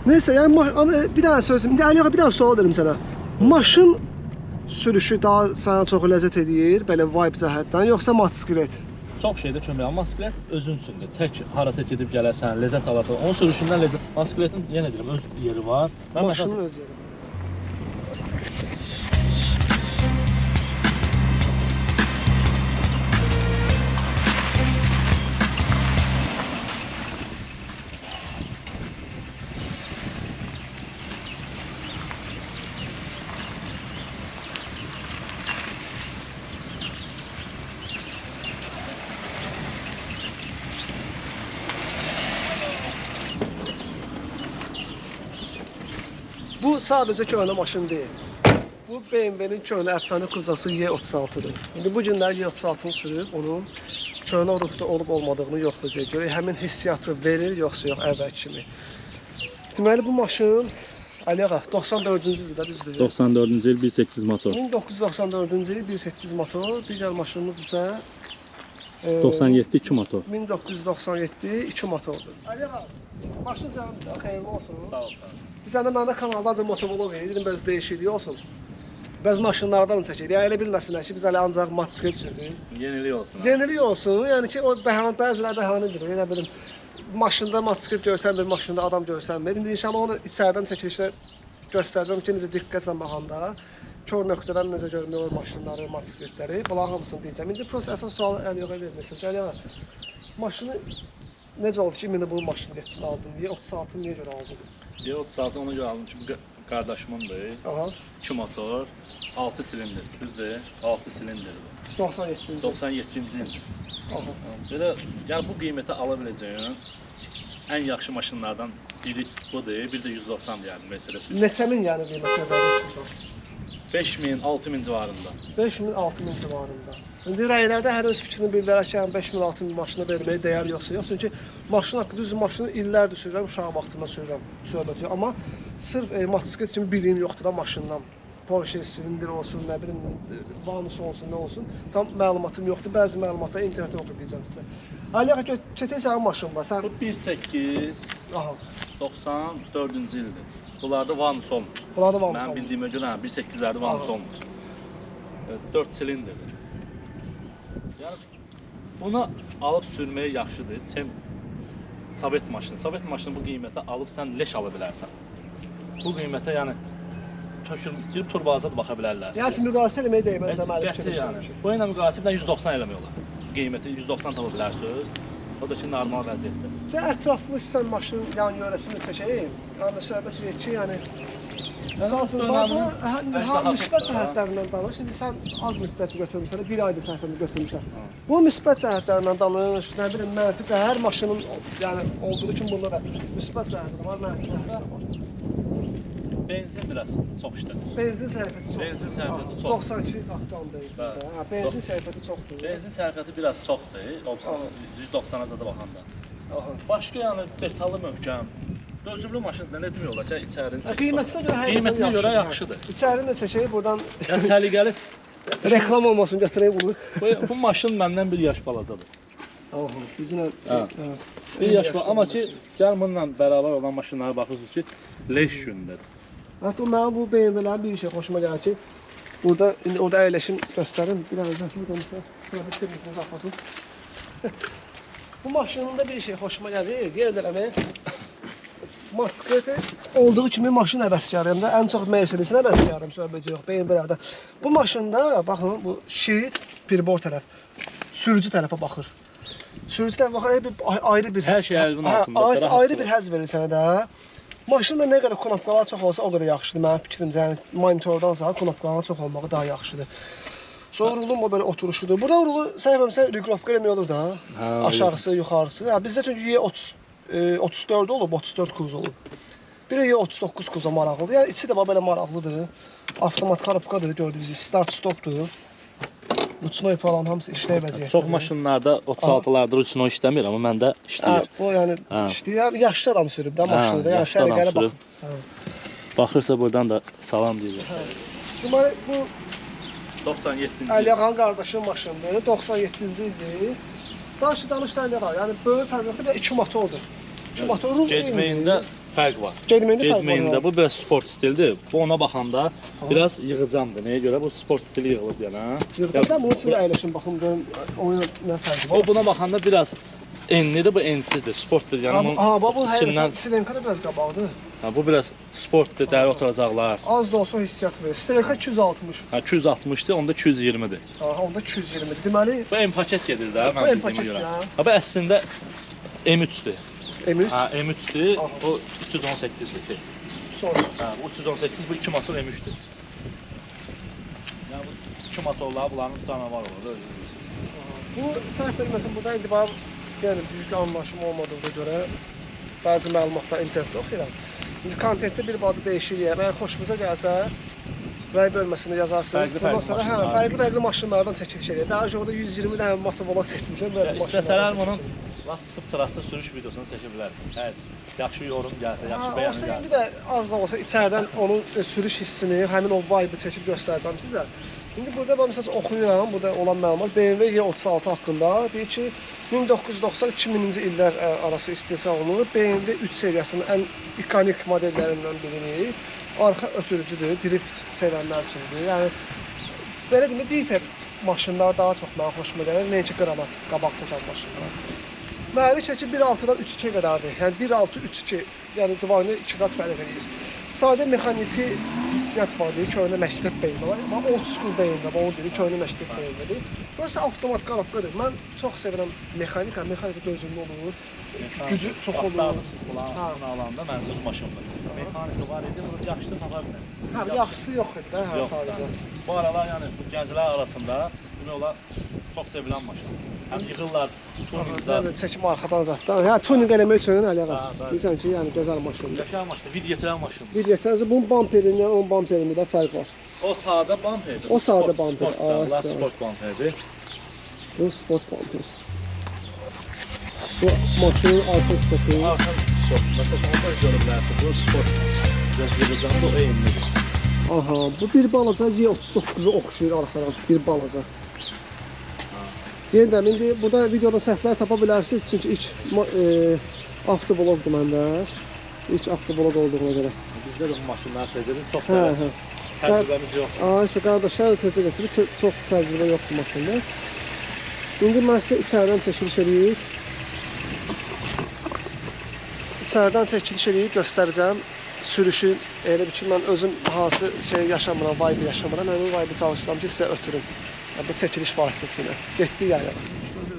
Neyse yani bir daha sözüm. Bir daha sual verim sənə. Maşın sürüşü daha sənə çox ləzzət edir, belə vibe cəhətdən, yoxsa motosiklet? Çox şeydə kömək alır. Motosiklet özün üçündür. Tək harasa gedib gələrsən, ləzzət alarsan. Onun sürüşündən ləzzət. Motosikletin yenə deyirəm öz yeri var. Maşının öz yeri. Bu sadəcə köhnə maşın deyil. Bu BMW-nin köhnə əfsanə kuzası Y36-dır. İndi bu günlər Y36-ını sürüb onun köhnə ruhda olub olmadığını yoxlayacaq. Görək həmin hissiyatı verir yoxsa yox əvvəl kimi. Deməli bu maşın Əliağa 94-cü ildə düzdür. 94-cü il 1.8 motor. 1994-cü il 1.8 motor. Digər maşınımız isə 97 2 motor. 1997 2 motordur. Əliağa maşın sənin xeyirli olsun. Sağ ol. Biz də məndə kanalda motovlog edirəm, bəzi dəyişiklik olsun. Bəzi maşınlardan çəkirik. Yəni elə bilməsinlər ki, biz hələ ancaq motosiklet sürürük. Yenilik olsun. Yenilik olsun. Yəni ki, o bəzilər bəhanədir. Elə bilim maşında motosiklet görsənmir, maşında adam görsənmir. İndi inşallah onu içəridən çəkilişdə göstərəcəm ki, necə diqqətlə baxanda kör nöqtədən necə görünür o maşınları, motosikletləri. Bunların hamısını deyəcəm. İndi prosta əsas sualı Əliağa vermirsən. Əliağa, maşını necə oldu ki, indi bu maşını getdin aldın? Niyə 36-ını niyə görə aldın? Y36 ona görə aldım ki, bu qardaşımındır. Aha. 2 motor, 6 silindir, düzdür? 6 silindir. 97-ci. 97-ci il. Aha. Belə, yəni bu qiymətə ala biləcəyin ən yaxşı maşınlardan biri budur, bir də 190 deyərdim Mercedes. Neçə min yəni qiymət nəzərdə tutulur? 5000, 6000 civarında. 5000, 6000 civarında. İndi rəylərdə hər öz fikrini bildirər ki, 5000, 6000 maşına verməyə dəyər yoxsa yox. Çünki maşın haqqında düz maşını illərdir sürürəm, uşaq vaxtında sürürəm, söhbət yox. Amma sırf motosiklet kimi biliyim yoxdur da maşından. Porsche silindir olsun, nə bilim, vanus olsun, nə olsun. Tam məlumatım yoxdur. Bəzi məlumatları internetdən oxuyub deyəcəm sizə. Əliağa keçək sənin maşın var. Sən Bu 1.8, aha. 94-cü ildir. Bunlarda vanus olmur. Bunlarda vanus Mən olmur. bildiyimə görə 1.8'lərdə vanus olmur. 4 silindirdir. Yəni bunu alıb sürməyə yaxşıdır. Sən Sovet maşını bu qiymətə alıb sən leş ala bilərsən. Bu qiymətə yəni girib turbaza da baxa bilərlər. Yəni müqayisə eləməyə dəyməz deməli fikirləşirəm. Bu ilə müqayisədən 190 eləmək olar. Qiyməti 190 tapa bilərsiniz. O da ki normal vəziyyətdə. Ətraflı sən maşının yan yörəsini çəkəyim. Yəni söhbət edir ki, yəni müsbət cəhətlərindən danış. İndi sən az müddət götürmüsən, bir ayda səhvini götürmüsən. Bu müsbət cəhətlərindən danış, nə bilim mənfi cəhət, hər maşının yəni olduğu kimi bunda da müsbət cəhəti var, mənfi cəhəti var. Benzin biraz çox işlədir. Benzin sərfəti çoxdur. Benzin sərfəti çox. 92 aktan benzində. Hə, benzin sərfəti çoxdur. Benzin sərfəti biraz çoxdur. 190-a zada baxanda. Başqa yəni detallı möhkəm. Dözümlü maşındır, nə demək olar ki, içərini çəkir. Qiymətinə görə yaxşıdır. İçərini də çəkək, buradan Ya səliqəli reklam olmasın, götürək bunu. Bu maşın məndən 1 yaş balacadır. Aha, bizimlə 1 yaş balacadır, amma ki, gəl bununla bərabər olan maşınlara baxırsınız ki, leş gündədir. Hətta mənim bu BMW-lərin bir şey xoşuma gəlir ki, orada əyləşim göstərin, bir dənə zəhmət olmasa, burada sirrisini saxlasın. Bu maşının da bir şey xoşuma gəlir, yenə deyirəm, motosikleti olduğu kimi maşın əvəzkarıyım da, ən çox Mercedes-in əvəzkarıyım, söhbət yox, BMW-lərdə. Bu maşında, baxın, bu şerit pirbor tərəf, sürücü tərəfə baxır. Sürücü tərəfə baxır, ayrı bir... Hər şey əlinin altında, ayrı bir həzz verir sənə də. Maşında nə qədər knopkalar çox olsa, o qədər yaxşıdır. Mənim fikrimcə, yəni monitordansa knopkaların çox olmağı daha yaxşıdır. Sonra rulun o belə oturuşudur. Burada rulu səhvəmsə reglovka eləmək olur da. Aşağısı, yuxarısı. Bizdə çünki Y34 olub, 34 kuz olub. Biri Y39 kuza maraqlıdır. Yəni içi də belə maraqlıdır. Avtomat korobkadır, gördüyünüz start stopdur. Ruçnoy falan hamısı işlək vəziyyətdir. Çox maşınlarda 36'larda ruçnoy işləmir, amma məndə işləyir. Bu yəni işləyir. Yaşlı adam sürüb də maşını da. Yəni səliqəli baxın. Baxırsa buradan da salam deyirlər. Deməli bu 97-ci il. Əliağanın qardaşının maşınıdır. 97-ci ildir. Danışdan Əliağa. Yəni böyük fərq yoxdur. 2 motordur. 2 motorun getməyində fərq var. Gedməyində fərq var. Getməyində bu biraz sport stildir. Bu ona baxanda biraz yığıcamdır. Nəyə görə? Bu sport stili yığılıb yana. Yığcamda bunun üçün əyləşin baxım görüm oyun nə fərqi var. O buna baxanda biraz enlidir, bu ensizdir. Sportdur. Yəni bu həqiqətən Stelenka da biraz qabaqdır. Bu biraz sportdur, dəri oturacaqlar. Az da olsa hissiyat verir. Stelenka 260. 260-dır, onda 220-dir. Onda 220-dir. Deməli, bu M paket gedir də, mən bildiyimə görə. Bu əslində M3-dür. M3? M3-dür, o 318-dir. Sonra? Bu 318, bu 2 motor M3-dür. Yəni bu 2 motorlar bunların canavar olur. Bu səhv verməsin, burada indi var, yəni düzgün anlaşma olmadığına görə bəzi məlumatlar internetdə oxuyuram. İndi kontentdə bir bacı dəyişir. Əgər xoşunuza gəlsə, rəy bölməsində yazarsınız. Bundan sonra fərqli maşınlardan çəkiliş edir. Daha önce orada 120 dənə motovlog çəkmişəm. İstəsələr bunun vaxt çıxıb trasda sürüş videosunu çəkə bilər. Yaxşı yorum gəlsə, yaxşı bəyənim gəlsə. İndi də az da olsa içərdən onun sürüş hissini, həmin o vibe-ı çəkib göstərəcəm sizə. İndi burada mən məsələn oxuyuram, burada olan məlumat BMW Y36 haqqında deyir ki, 1990-2000-ci illər arası istehsal olunur. BMW 3 seriyasının ən ikonik modellərindən birini. Arxa ötürücüdür, drift sevənlər üçündür. Yəni belə deyim, Differ maşınlar daha çox mənə xoşuma gəlir, nəinki qranat, qabaq çəkən maşınlar. Mühərrik çəki 1.6-dan 3.2-yə qədərdir. Yəni 1.6-3.2, yəni divarını 2 qat fərq edir. Sadə mexaniki hissiyat vardır, köhnə məktəb beyni var. Amma old school beyni var, o deyir, köhnə məktəb beynidir. Burası avtomat qanatqadır. Mən çox sevirəm mexanika dözümlü olur. Gücü çox olur. Bunun alanda mənzil maşındır. Mexanika var idi, bunu yaxşı tapa bilər. Yaxşısı yox idi də, sadəcə. Bu aralar, yəni bu gənclər arasında demək olar çox sevilən maşın. Həm yığırlar, tuninqlər. Çəkim arxadan zatdan. Hə, tuning eləmək üçün Əliağa. Deyirsən ki, yəni gözəl maşındır. Qəşəng maşındır, vid yetirən maşındır. Vid yetirən, bunun bamperində, onun bamperində də fərq var. O sadə bamperdir. O sadə bamper. Sport bamperdir. Bu sport bamper. Bu maşının arxa hissəsi. Arxa sport. Məsələn, onu görə bilərsən, bu sport. Gözləyəcəkdə o eynidir. Aha, bu bir balaca Y39-a oxşuyur arxadan, bir balaca. Yeniden, indi burada videoda səhvlər tapa bilərsiniz, çünki ilk avtoblogdur məndə. İlk avtoblog olduğuna görə. Bizdə də bu maşınlar təcrübəmiz çox təcrübəmiz yoxdur. İşte qardaşlar da təcrübə gətirib, çox təcrübə yoxdur maşında. İndi mən sizə içərdən çəkiliş edib. İçərdən çəkiliş edib göstərəcəm. Sürüşü elə bir ki, mən özüm hansı şey yaşamıram, vibe yaşamıram. Həmin vibe çalışsam ki, sizə ötürüm. Bu çəkiliş vasitəsilə. Getdik yayla.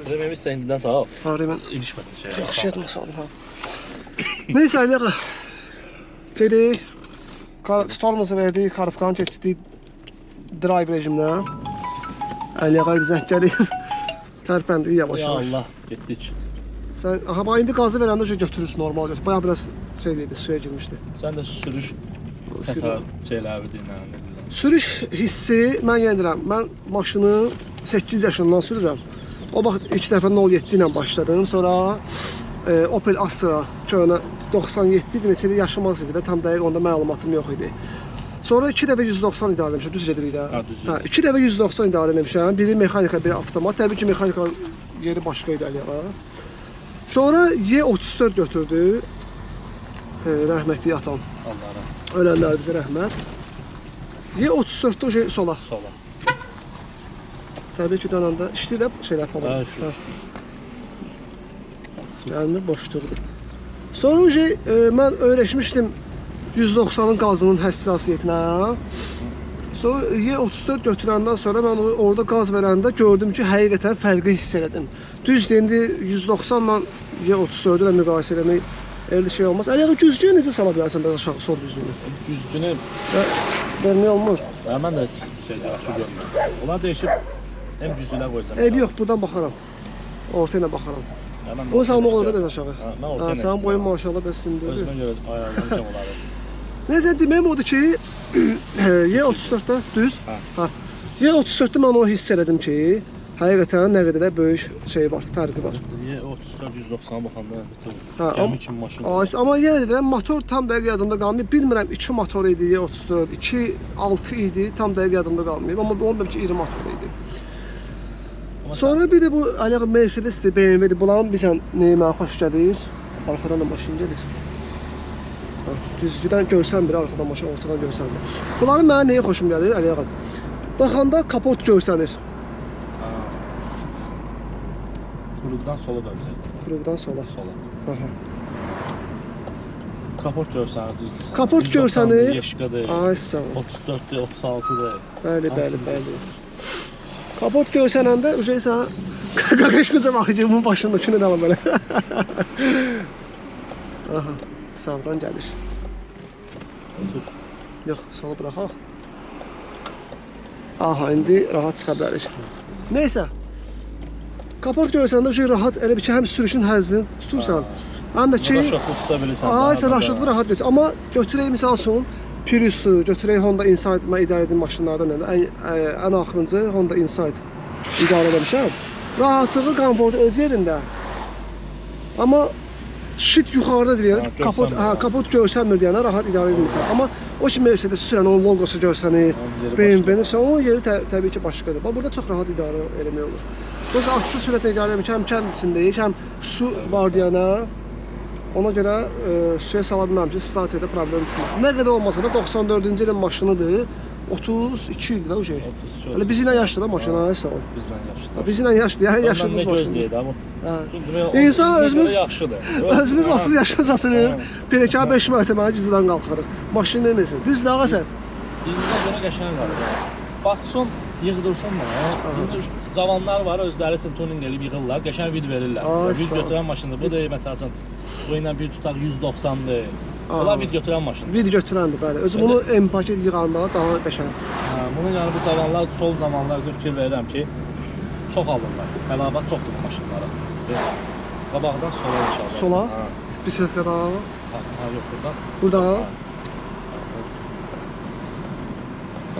Rəmimiz isə indidən sağ ol. Rəmən İlişməsin şey. Yaxşı yadım sağ olun. Neysə, Əliağa. Gedik. Tutalımızı verdik, karıbkanı keçdik drive rejimlə. Əliağa zəng gəlir. Tərpəndik yavaş yavaş. Ya Allah, getdik. Sən, aha, indi qazı verəndə götürürsün, normal götür. Bayağı biraz şey deyildi, suya girmişdi. Sən də sürüş şeyləri dinləyəndə. Sürüş hissi mən yendirəm. Mən maşını 8 yaşından sürürəm. O vaxt ilk dəfə 07 ilə başladım. Sonra Opel Astra köhnə 97 idi, neçə yaşım az idi də, tam dəqiq onda məlumatım yox idi. Sonra 2 dəfə 190 idarə etmişəm, düz gedirik də. Hə, 2 dəfə 190 idarə etmişəm. Biri mexanika, biri avtomat. Təbii ki, mexanikanın yeri başqa idi Əliağa. Sonra Y34 götürdü. Rəhmətli atan. Allah rəhmət. Ölənlər bizə rəhmət. Y34'də o şey sola. Sola. Təbii ki, dönəndə işli də şeylər falan. Gəlmir, boş durdu. Sonra o şey, mən öyrəşmişdim 190'ın qazının həssasiyyətinə. Sonra Y34 götürəndən sonra mən orada qaz verəndə gördüm ki, həqiqətən fərqi hiss elədim. Düzdür, indi 190 ilə Y34 ilə müqayisə eləmək elə şey olmaz. Əliağa güzgünü necə sala bilərsən biraz aşağı sol düzgünü? Güzgünü vermək olmur. Mən də yaxşı görmürəm. Onlar dəyişib həm güzgünə qoyacam. Eybi yox, buradan baxaram. Orta ilə baxaram. Bunu salmaq olur da biraz aşağı. Mən orta ilə. Sənin boyun maşallah bəs hündürdür. Özümə görə ayarlanacam onları. Neyse, deməyim odur ki, Y34'də düz. Y34'də mən o hiss elədim ki, həqiqətən nə qədər də böyük şey var, fərqi var. Y34 190'a baxanda gəmi kimi maşın. Amma yenə deyirəm, motor tam dəqiq yadımda qalmayıb. Bilmirəm 2 motor idi Y34, 2.6 idi, tam dəqiq yadımda qalmayıb. Amma olmuyor ki, iri motor idi. Sonra bir də bu Əliağa Mercedes'dir, BMW'dir. Bunların bilsən nəyə mənə xoş gəlir? Arxadan da maşın gelir. Düzgüdən görsənmir, arxadan maşın ortadan görsənmir. Bunların mənə nəyə xoşum gəlir, Əli ağa? Baxanda kapot görsənir. Kuruqdan sola dönəcək. Kuruqdan sola. Sola. Aha. Kapot görsənir, düzdür. Kapot görsənir. Yeşkadır. Ay sağ ol. 34-dür, 36-dır. Bəli. Kapot görsənəndə uje sən qaqaşlıca baxıcımın başındakını da belə. Aha, sağdan gəlir. Otur. Yox, sola buraxaq. Aha, indi rahat çıxa bilərik. Neysə. Kapot görsəndə uje rahat elə bir ki, həm sürüşün həzzini tutursan, həm də ki, Raşatlı tuta bilirsən. ay sən raşatlı rahat götür. Amma götürək misal üçün Prius'u, götürək Honda Insight, mən idarə etdiyim maşınlardan ən axırıncı Honda Insight idarə etmişəm. Rahatlığı, komfortu öz yerində. Amma şit yuxarıda deyəndə kapot görsənmir deyənə rahat idarə edilmirsən. Amma o ki Mercedes sürən onun logosu görsənir, BMW-nin onun yeri təbii ki başqadır. Bax burada çox rahat idarə eləmək olur. Biz asılı sürətlə idarə etmək həm kənd içindəyik, həm su var deyənə ona görə suya sala bilməm ki, start edə problem çıxmasın. Nə qədər olmasa da 94-cü ilin maşınıdır. 32 ildir o şey. Hələ bizimlə yaşlı da maşın, ay sağ ol. Bizlə yaşlı. Bizimlə yaşlı, yəni yaşlımız maşın. Mən nə gözləyirdi amma. İnsan özümüz yaxşıdır. Özümüz 30 yaşında satılır. Peləkə 5 mərtəbəni gücdən qalxırıq. Maşın neyəsin? Düzdür ağa sən? İnsan görə qəşəng qalır. Baxsın, yığdırsın mənə. İndi cavanlar var, özləri üçün tuning eləyib yığırlar, qəşəng vid verirlər. Vid götürən maşındır. Bu da məsəl üçün bu ilə bir tutaq 190-dır. Bunlar vid götürən maşındır. Vid götürəndir, bəli. Özü bunu M-paket yığanda daha qəşəng. Bunun yəni bu cavanlar son zamanlarda fikir verirəm ki, çox alırlar. Tələbat çoxdur bu maşınlara. Qabaqdan sola inşallah. Sola? Bisikletdən? Ha, yox buradan. Burada?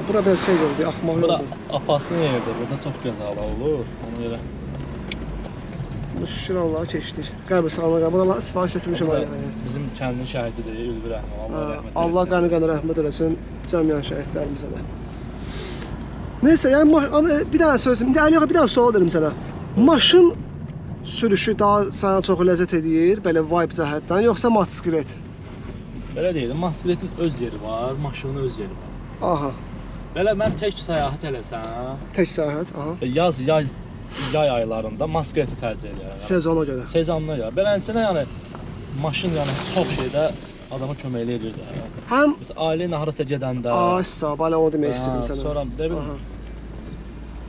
Bura biraz şey gördü, axmaq yoldur. Bura apaslı yerdir, burada çox qəzalar olur. Ona görə şükür Allah'a keçdik. Qəbir sağlığa, buralar sifariş etmişəm ayı. Bizim kəndin şəhididir, Ülvi Rəhman. Allah rəhmət eləsin. Allah qəni rəhmət eləsin cəmiyyət şəhidlərimizə də. Neysə, yəni bir dənə söz, indi Əliyə bir dənə sual verim sənə. Maşın sürüşü daha sənə çox ləzzət edir, belə vibe cəhətdən, yoxsa motosiklet? Belə deyiləm, motosikletin öz yeri var, maşının öz yeri var. Aha. Belə mən tək səyahət eləsəm, tək səyahət, aha. Yay aylarında motosikleti tərcih edirəm. Sezona görə. Sezonuna görə. Beləncə yəni maşın yəni çox şeydə adama kömək edir də. Həm biz ailə ilə harasa gedəndə, ay sağ ol, elə onu demək istədim sənə. Sonra nə bilim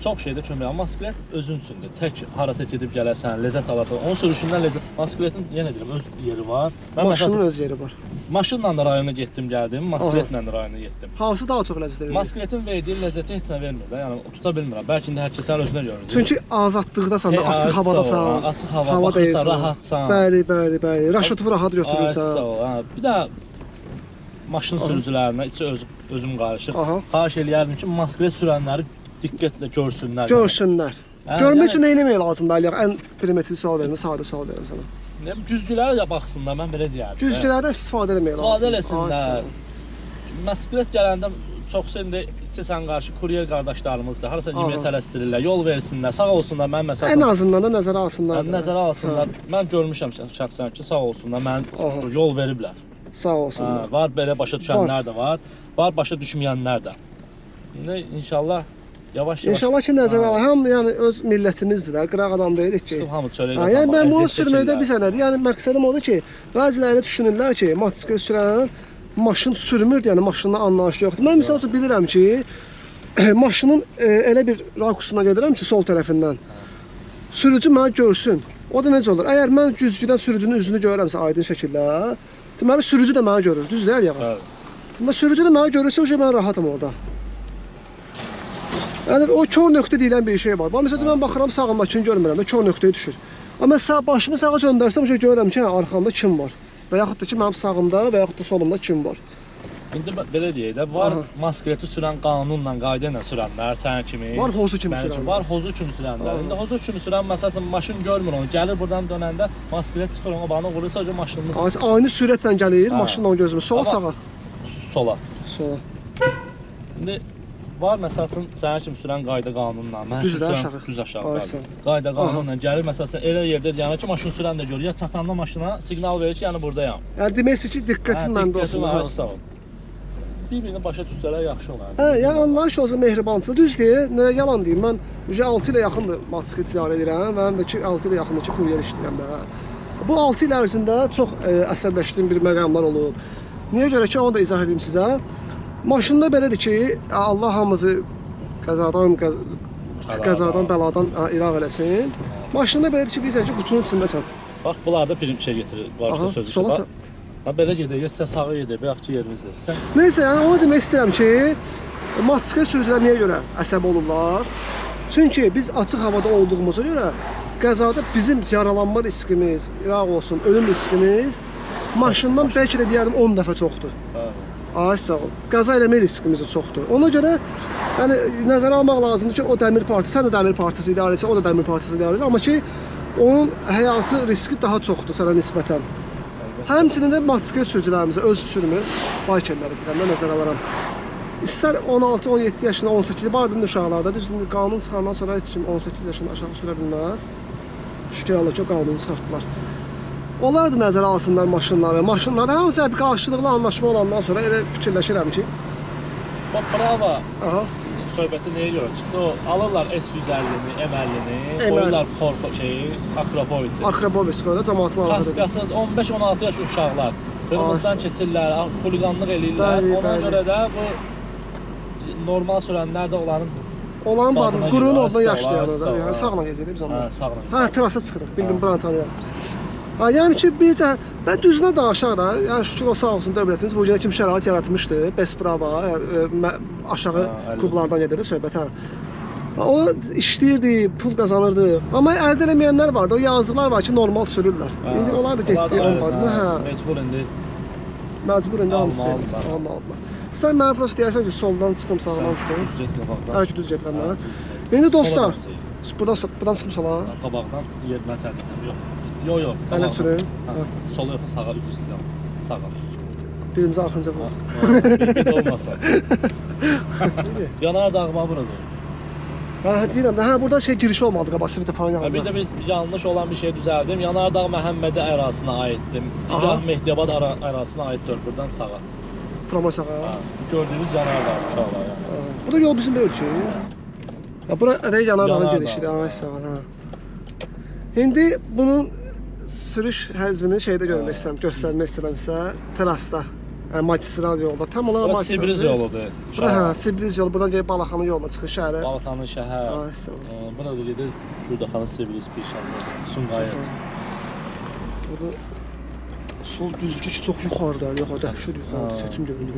çox şeydə kömək. Amma motosiklet özün üçündür. Tək harasa gedib gələrsən, ləzzət alarsan. Onun sürüşündən ləzzət. Motosikletin yenə deyirəm öz yeri var. Maşının öz yeri var. Maşınla da rayona getdim, gəldim, motosikletlə də rayona getdim. Hansı daha çox ləzzət verir? Motosikletin verdiyi ləzzəti heç nə vermir də. Yəni tuta bilmirəm. Bəlkə ində hər kəsən özünə görə. Çünki azadlıqdasan da, açıq havadasan. Açıq hava, baxırsan, rahatsan. Bəli. Raşotu rahat götürürsən. Sağ ol. Bir də maşın sürücülərinə içi özüm qarışıq. Xahiş eləyərdim ki, motosiklet sürənləri diqqətlə görsünlər. Görmək üçün nə etmək lazımdır Əliyə? Ən primitiv sual verim, sadə sual verim sənə. Güzgülərə də baxsınlar, mən belə deyərdim. Güzgülərdən istifadə etmək lazımdır. İstifadə eləsinlər. Motosiklet gələndə çoxsu indi içəsən qarşı kuryer qardaşlarımızdır. Harasa yeməyə tələsdirirlər, yol versinlər, sağ olsunlar. Mən məsələn ən azından da nəzərə alsınlar. Nəzərə alsınlar. Mən görmüşəm şəxsən ki, sağ olsunlar. Mən yol veriblər. Sağ olsunlar. Var belə başa düşənlər də var. Var başa düşməyənlər də. İndi inşallah yavaş-yavaş. İnşallah ki nəzərə alaq. Həm yəni öz millətimizdir də, qıraq adam deyilik ki. Hamı çörəklə. Yəni mən bunu sürməkdə bir sənədir. Yəni məqsədim odur ki, bəziləri düşünürlər ki, motosiklet sürən maşın sürmür, yəni maşınla anlayış yoxdur. Mən məsəl üçün bilirəm ki, maşının elə bir rakusuna gedirəm ki, sol tərəfindən. Sürücü məni görsün. O da necə olur? Əgər mən güzgüdən sürücünün üzünü görürəmsə aydın şəkildə, deməli sürücü də məni görür. Düzdür yağa? Deməli sürücü də məni görürsə, o şey mən rahatım orada. Yəni o kör nöqtə deyilən bir şey var. Məsələn mən baxıram sağımdakını görmürəm də kör nöqtəyə düşür. Amma başımı sağa döndərsəm o şey görürəm ki, arxamda kim var. Və yaxud da ki mənim sağımda və yaxud da solumda kim var. İndi belə deyək də, var motosikleti sürən qanunla, qayda ilə sürənlər, sən kimi. Var hozu kimi sürənlər. Var hozu kimi sürənlər. İndi hozu kimi sürən məsələn maşın görmür onu. Gəlir buradan dönəndə motosiklet çıxır ona bağına vurursa o maşınını. Aynı sürətlə gəlir, maşınla gözümü sola sağa. Sola. Sola. İndi var məsələn sənin kimi sürən qayda qanunla, mən Düz də sürən aşağı. düz aşağı Ay, bəli. sən. Qayda qanunla gəlir məsələn elə yerdə dayanır ki, maşın sürən də görür. Ya çatanda maşına siqnal verir ki, yəni burdayam. Yəni deməksə ki, diqqətin məndə olsun. Var, Ha. sağ ol. Bir-birini başa düşsələr yaxşı olar. Hə, yəni anlayış olsa mehribançılıq. Düzdür, nə yalan deyim, mən 6 ilə yaxındır motosiklet idarə edirəm. Mənim də ki 6 ilə yaxındır ki kuryer işləyirəm də. Bu 6 il ərzində çox əsəbləşdiyim bir məqamlar olub. Niyə görə ki, onu da izah edeyim sizə. Maşında belədir ki, Allah hamımızı qəzadan, bəladan iraq eləsin. Maşında belədir ki, bilirsən ki, qutunun içindəsən. Bax, bunlar da bir şey getirir. Başda sözü. Sola Ha belə gedir, ya sən sağa gedir, bayaq ki yerimizdir. Sən nəysə, yəni onu demək istəyirəm ki, motosiklet sürücülər niyə görə əsəb olurlar? Çünki biz açıq havada olduğumuza görə qəzada bizim yaralanma riskimiz, iraq olsun, ölüm riskimiz maşından bəlkə də deyərdim 10 dəfə çoxdur. Ay sağ ol. Qəza eləmə riskimiz də çoxdur. Ona görə yəni nəzərə almaq lazımdır ki, o dəmir partisi, sən də dəmir partisi idarə etsən, o da dəmir partisi idarə edir, amma ki onun həyatı riski daha çoxdur sənə nisbətən. Həmçinin də motosiklet sürücülərimizə öz sürümü baykerləri deyirəm də nəzərə alaram. İstər 16-17 yaşında, 18 bardır uşaqlarda, düzdür, qanun çıxandan sonra heç kim 18 yaşından aşağı sürə bilməz. Şükür Allah ki, o qanunu çıxartdılar. Onlar da nəzərə alsınlar maşınları hamısı bir qarşılıqlı anlaşma olandan sonra elə fikirləşirəm ki. bax, bravo. Aha. Söhbəti nəyə görə çıxdı? O alırlar S150-ni, M50-ni, qoyurlar Korko şeyi, Akrapoviçi. Akrapoviç qoyda cəmaatın aldığı. Kaskasız 15-16 yaş uşaqlar qırmızıdan keçirlər, xuliqanlıq eləyirlər. Bəli, Ona bəli. görə də bu normal sürənlər də onların Olan badın, Badına qurun girir, oradan sağ ol, yaşlayanlar sağ da. ol, Yəni ha. sağla gəzir biz hə, onlar. sağlam. Hə, terasa çıxırıq, bildim buranı tanıyıram. Ha, yəni ki, bircə mən düzünə danışaq da, yəni şükür o sağ olsun dövlətimiz bu günə kimi şərait yaratmışdı. Besprava, yəni, aşağı əlbəttə. klublardan gedirdi söhbət hə. O işləyirdi, pul qazanırdı. Amma əldə eləməyənlər vardı. O yazıqlar var ki, normal sürürlər. İndi onlar da getdi olmadı. Hə, Mecbur indi məcbur indi hamısı Almalıdırlar. almalıdırlar. Sən mənə prosta deyərsən ki, soldan çıxdım, sağdan çıxdım. ücret qabaqdan. Hər ki düz gedirəm mən. İndi dostlar, buradan çıxdım sola. Qabaqdan yer mən sən desəm, yox. Yox. Hələ sürün. Sola yox, sağa üz istəyirəm. Sağa. Birinci axırıncı olsun. Bir də olmasa. Yanar dağıma buradır. Hə, deyirəm də, hə, burada şey girişi olmadı, qabası falan Bir yanında. də bir yanlış olan bir şey düzəldim. Yanardağ Məhəmmədi ərazisine aiddim. Aha. Digah Mehdiyabad ərazisine aiddir buradan sağa. Promosağa. Ha, gördüyünüz Yanardağ uşaqlar yəni. Bu da yol bizim ölçü. Ya bura ədəy yanardağın Yanardağ. girişidir, ay sağ ol, hə. İndi bunun sürüş həzzini şeydə görmək istəyirəm, göstərmək istəyirəmsə, terasda. Yəni magistral yolda. Tam olaraq Burası magistral. Sibriz yoludur. Bura hə, Sibriz yolu. Buradan gəlib Balaxanın yoluna çıxır şəhərə. Balxanın şəhər. Ay sağ ol. Burada da gedir Şurdaxanın Sibriz Pişanlı. Sumqayıt. Burada sol güzgü ki çox yuxarıdır, yox, dəhşət yuxarıdır, Ha. çətin görünür.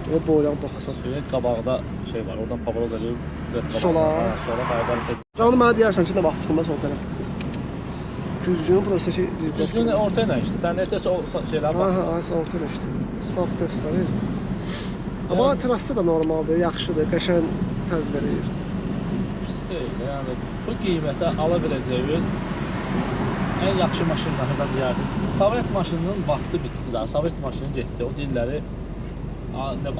Deyə boylan baxasan. Şöyle qabağda şey var. Oradan Pavrod eləyib biraz qabağa. Sola. Ha, sola qaydan tək. Canım mənə deyərsən ki, nə vaxt çıxım mən sol tərəf. Güzgünün burası ki, Düzgün orta ilə işte. Sən nəsə o şeylər Ha, bax. ha, ay sağ ortaya işte. Sağ göstərir. Amma terasda da normaldır, yaxşıdır, qəşəng təz verir. Pis deyil. Yəni bu qiymətə ala biləcəyiniz ən yaxşı maşınlardan deyərdim. Sovet maşınının vaxtı bitdi daha. Sovet maşını getdi. O dilləri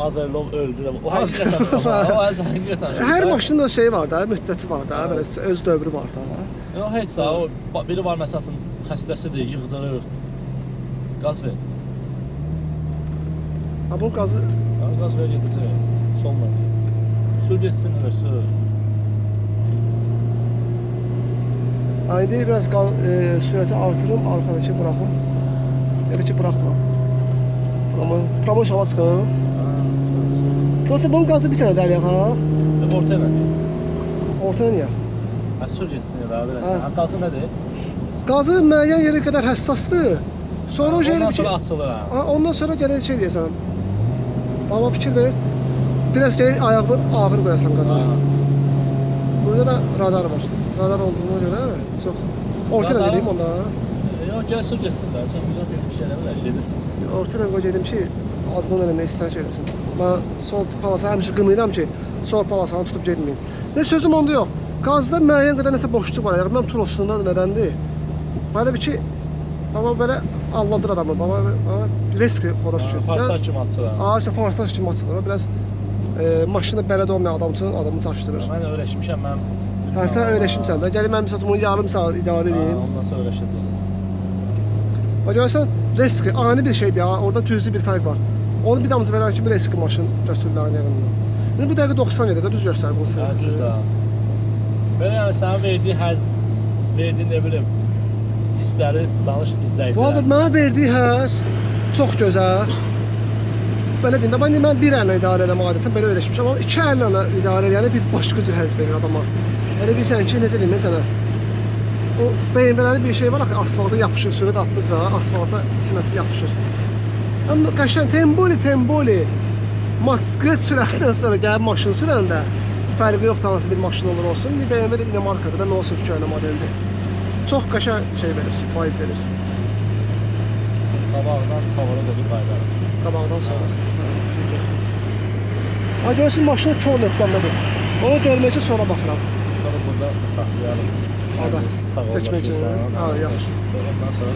Azerlov öldü. O həqiqətən o həqiqətən. Hər maşının da şeyi var da, müddəti var da, belə öz dövrü var da. Yox heç sağ o biri var məsələn xəstəsidir, yığdırır. Qaz ver. Ha bu qazı Ha, qaz ver gedəcək. Solma. Sür getsin ver, sür. ha, indi biraz sürəti artırım, arxadakı buraxım. Ya da ki buraxmam. Promo yola çıxım. Prosta bunun qazı bir sənə dərya ha. Orta ilə. Orta niyə? Ha, sür getsin ya da Ha. verəsən. Ha, qazı nədir? Qazı müəyyən yerə qədər həssasdır. Sonra o Ondan yerə sonra açılır ha. Ha, ondan sonra gələk şey deyəsən. Baba fikir ver. Biraz gələk ayağı ağır qoyasan qaza. Ha. Burada da radar var. Radar olduğuna görə çox orta ilə Radar- gedeyim onda. Yox, gəl sür getsin də. Sən bizə bir şey eləmir, şey desin. Orta ilə qoy gedim ki, adını eləmək istər şey eləsin. Mən sol palasanı həmişə qınayıram ki, sol palasanı tutub getməyim. Ne sözüm onda yox. Qazda müəyyən qədər nəsə boşluq var. Yəni mən turosunda nədəndir? Belə bir ki, baba belə alladır adamı. Baba risk xoda düşür. Farslar kimi açılır. Aa, işte Farslar kimi açılır. O biraz maşını bələd olmayan adam üçün adamı çaşdırır. Mən öyrəşmişəm, mən. Hə, sən öyrəşimsən də. Gəlin mən məsəl üçün bunu yarım saat idarə edeyim. Ondan sonra öyrəşəcəyik. Bax görürsən, risk ani bir şeydir ya. Orada cüzi bir fərq var. Onu bir damcı verən kimi risk maşın götürürlər yanından. İndi bu dəqiqə 97 də düz göstərir bu sırası. Düz də. Belə yəni sənin verdiyin nə bilim hissləri danış izləyicilər. Bu arada mənə verdiyi həs çox gözəl. Belə deyim də, mən bir əllə idarə eləmə adətən belə öyrəşmişəm, amma iki əllə idarə eləyəni bir başqa cür həzz verir adama. Elə bilirsən ki, necə deyim mən sənə? O BMW-lərin bir şey var axı, asfalta yapışır, sürət atdıqca asfalta sinəsi yapışır. Amma qəşəng temboli motosiklet sürətdən sonra gəlib maşın sürəndə fərqi yoxdur hansı bir maşın olur olsun. BMW də Dinamarkada da Nosa 2 modeldir. Çox qəşəng şey verir, vibe verir. Qabağdan havara da bir qaydarır. Qabağdan sonra. Ha görürsün maşının kör nöqtəmdədir. Onu görmək üçün sonra baxıram. Sonra burada saxlayalım. Orada çəkmək üçün. Ha, yaxşı. Ondan sonra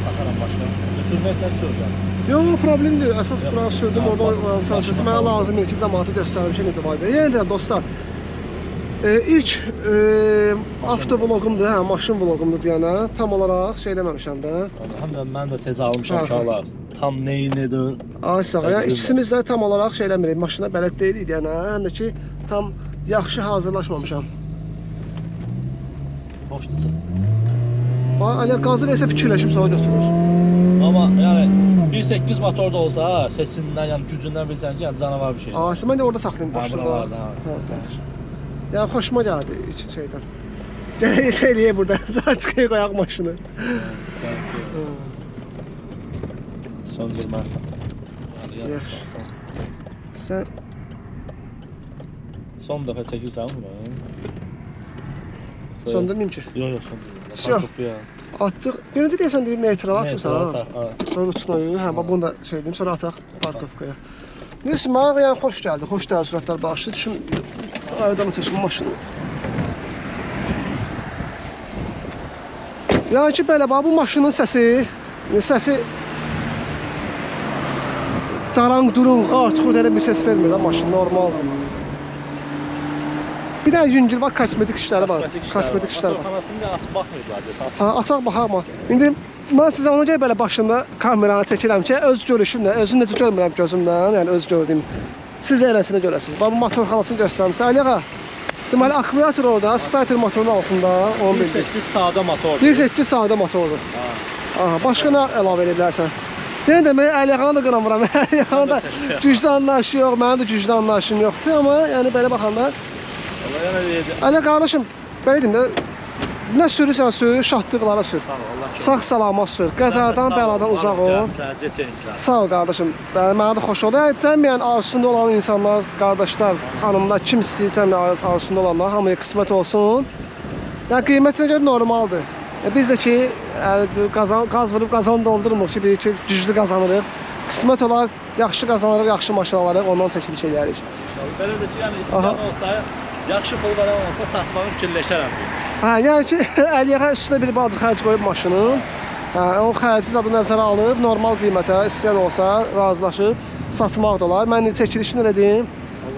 baxaram başqa. Sürmək sən sürürəm. Yox, problem deyil. Əsas bura sürdüm, orada oyansan mənə lazımdır ki, cəmaatı göstərim ki, necə var. Yəni deyirəm dostlar, ilk avtovlogumdur, hə, maşın vlogumdur deyənə, tam olaraq şey deməmişəm də. Həm də mən də tez almışam uşaqlar. Tam neyinidir? Ay sağ ol. Yəni ikisimiz də tam olaraq şey eləmirik, maşına bələd deyilik deyənə, həm də ki, tam yaxşı hazırlaşmamışam. Boşdursa. Bax, elə qazı versə fikirləşib sonra götürür. Amma yəni 1.8 motorda olsa, sesindən, yəni gücündən bilsən ki, yəni canavar bir şey. Ay, mən də orada saxlayım boşluqda. Buralarda. Ya xoşuma gəldi iki şeydən. Gələk şey eləyək burada, sarçıqaya qoyaq maşını. Söndürmərsən. Yaxşı. Sən son dəfə çəkirsən bunu? söndürməyim ki. Yox, söndürmürəm. Atdıq. Birinci deyəsən deyir neytral atmırsan ha? Sonra uçnoyu, hə, bax bunu da şey deyim, sonra ataq parkovkaya. Neyse, mənə yəni xoş gəldi, xoş təəssüratlar bağışlayır. Düşün, aradan çəkim maşını. Yəni ki, belə, bax, bu maşının səsi darang durung, artıq elə bir ses vermir də maşın, normaldır. Bir dənə yüngül, bax, kosmetik işləri var. Kosmetik işləri var. Motorxanasını da açıq baxmıyordlar, desən. Açaq baxaq, İndi mən sizə ona görə belə başında kameranı çəkirəm ki, öz görüşümlə, özüm necə görmürəm gözümlə, yəni öz gördüyüm, siz eləsinə görəsiniz. Bax, bu motorxanasını göstərmişsə, Aliğa, deməli, akkumulyator orada, starter motorun altında, onu bildik. 1.8 sadə motordur. 1.8 sadə motordur. Başqa nə əlavə edə bilərsən? Yəni demək, Aliğanı da qıramıram, Aliğanı da güclü anlayışı yox, mənim də güclü anlayışım yoxdur, amma yəni belə baxanda, Ələ qardaşım, belə deyim də, nə sürürsən sür, şahtlıqlara sür. Sağ-salamat sür, qəzadan, bəladan uzaq ol. Sağ ol qardaşım, mənə də xoş oldu. Cəmiyyən arzusunda olan insanlar, qardaşlar, xanımlar, kim istəyirsən arzusunda olanlar, hamıya qismət olsun. Yəni qiymətinə görə normaldır. Biz də ki, qaz vurub qazan doldurmuq ki, deyir ki, güclü qazanırıq. Qismət olar, yaxşı qazanırıq, yaxşı maşın alarıq, ondan çəkiliş edərik. Belə də ki, yəni istəyən olsa, yaxşı pul veren olsa satmağı fikirləşərəm. Hə, yəni ki, Əliyə üstünə bir bacı xərc qoyub maşının. Hə, o xərci zadı nəzərə alıb, normal qiymətə istəyən olsa razılaşıb satmaq da olar. Mən çəkilişini elədim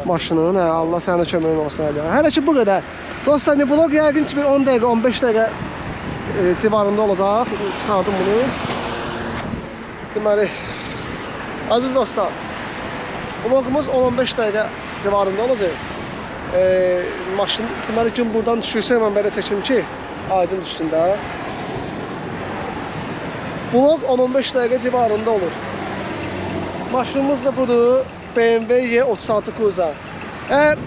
maşının. Hə, Allah sənin köməyin olsun Əliyə. Hələ ki bu qədər. Dostlar, vlog yəqin ki bir 10 dəqiqə, 15 dəqiqə civarında olacaq. Çıxardım bunu. Deməli, aziz dostlar, vlogumuz 10-15 dəqiqə civarında olacaq. Maşın deməli gün buradan düşürsə mən belə çəkim ki, aydın düşsün də. Vlog 10-15 dəqiqə civarında olur. Maşınımız da budur, BMW Y36 Kuza. Əgər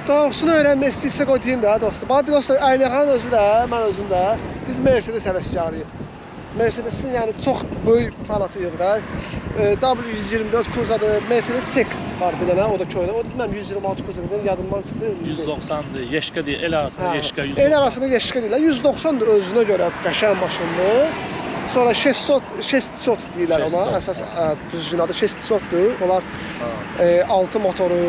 doğrusunu öyrənmək istəyirsə qoy deyim də dostlar. Bax bir dostlar, Əliğanın özü də, mən özüm də, biz Mercedes həvəskarıyıq. Mercedesin yəni çox böyük fanatıyıq da. W124 Kuzadır, Mercedes SEC var bir dənə, o da köhnə. O da mən 126 Kuzadır, yadımdan çıxdı. 190'dır, Yeşka deyil, el arasında Yeşka 190. El arasında Yeşka deyirlər, 190'dır özünə görə qəşəng maşındır. Sonra Şestisot deyirlər ona, əsas düzgün adı Şestisotdur. Onlar 6 motoru.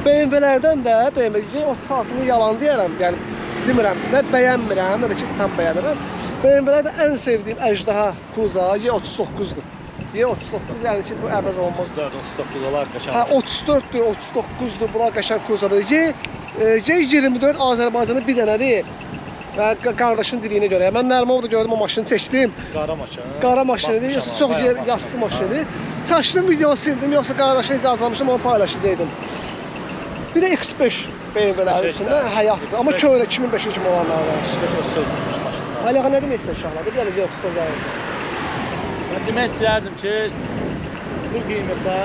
BMW-lərdən də, BMW Y36-nı yalan deyərəm, yəni demirəm, nə bəyənmirəm, nə də ki tam bəyənirəm. BMW-lərdə ən sevdiyim əjdaha Kuza Y39'dur. Y39 yəni ki bu əvəz olunmaz. 34-39 olar qəşəng. Hə 34-dür, 39-dur. Bunlar qəşəng kursadır. Y24 Azərbaycanda bir dənədir. Və qardaşın dediyinə görə. Mən Nərimanovda gördüm o maşını çəkdim. Qara maşın. Qara maşınıdır, yoxsa çox yaşlı maşınıdır. Çəkdim videonu sildim, yoxsa qardaşın icazə almışdım, onu paylaşacaqdım. Bir də X5 BMW-lərin içində həyatdır. Amma köhnə 2005-ci kimi olanlardan. Hələ nə demək istəyirsən uşaqlar? Bir dənə yoxsa gəlir. Mən demək istəyərdim ki, bu qiymətə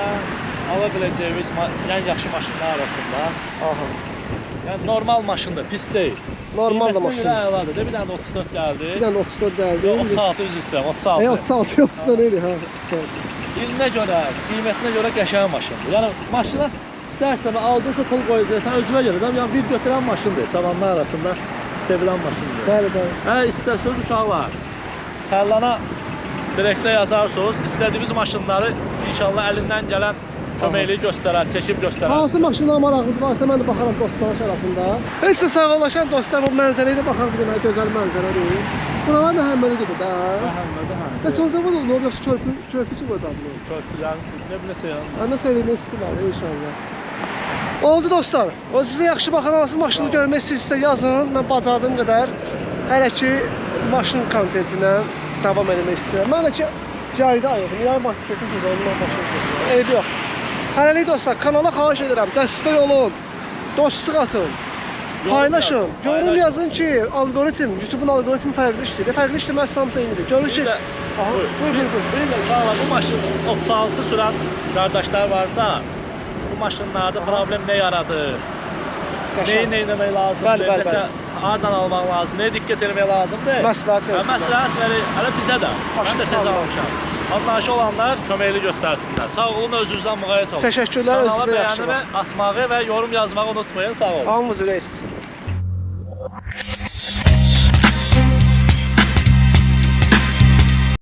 ala biləcəyimiz yəni yaxşı maşınlar arasında. Aha. Yəni normal maşındır, pis deyil. Normal da maşın. Əladır. Bir dənə də 34 gəldi. Bir dənə 34 gəldi. 36 üzr istəyirəm, 36. 36 idi, hə, 36. İlinə görə, qiymətinə görə qəşəng maşındır. Yəni maşına istərsən aldınsa pul qoyacaqsan özünə görə də, yəni bir götürən maşındır. Cavanlar arasında sevilən maşındır. Bəli, bəli. Hə, istəsəz uşaqlar, Tərlana direktdə yazarsınız, istədiyiniz maşınları inşallah əlindən gələn köməkliyi göstərər, çəkib göstərər. Hansı maşınlar marağınız varsa mən də baxaram dostlar arasında. Heç də sağollaşan dostlar bu mənzərəyə də baxar bir dənə gözəl mənzərədir. Buralar Məhəmmədidir də. Məhəmmədi hə. Betonzavad olub, yoxsa körpücü qoydu bunu. Körpülərin nə bilirsən. Ana söyləmək istəyirəm inşallah. Oldu dostlar. Özünüzə yaxşı baxın, hansı maşını görmək istəyirsinizsə yazın. Mən bacardığım qədər hələ ki maşın kontentinə davam etmək istəyirəm. Mən də ki yayda ayırdım. Yay motosikletiniz onunla maşın sürüyorum. Eybi yox. Hələlik dostlar, kanala xahiş edirəm, dəstək olun, dostluq atın, paylaşın, yorum yazın ki, algoritm, YouTube-un algoritmi fərqli işləyir. Fərqli işləməsi hamısı eynidir. Görür ki, Bir də uşaqlar, bu maşın 36 sürən qardaşlar varsa, bu maşınlarda problem nə yaradır? Nəyi eləmək lazımdır? Hardan almaq lazım? Nəyə diqqət etmək lazımdır? Məsləhət versin. Məsləhət verir, hələ bizə də. Mən də tez almışam. Anlayışı olanlar köməkli göstərsinlər. Sağ olun, özünüzdən müğayət olun. Təşəkkürlər, özünüzə yaxşı baxın. Kanala bəyənimi atmağı və yorum yazmağı unutmayın. Sağ olun. Hamınız ürəyiz.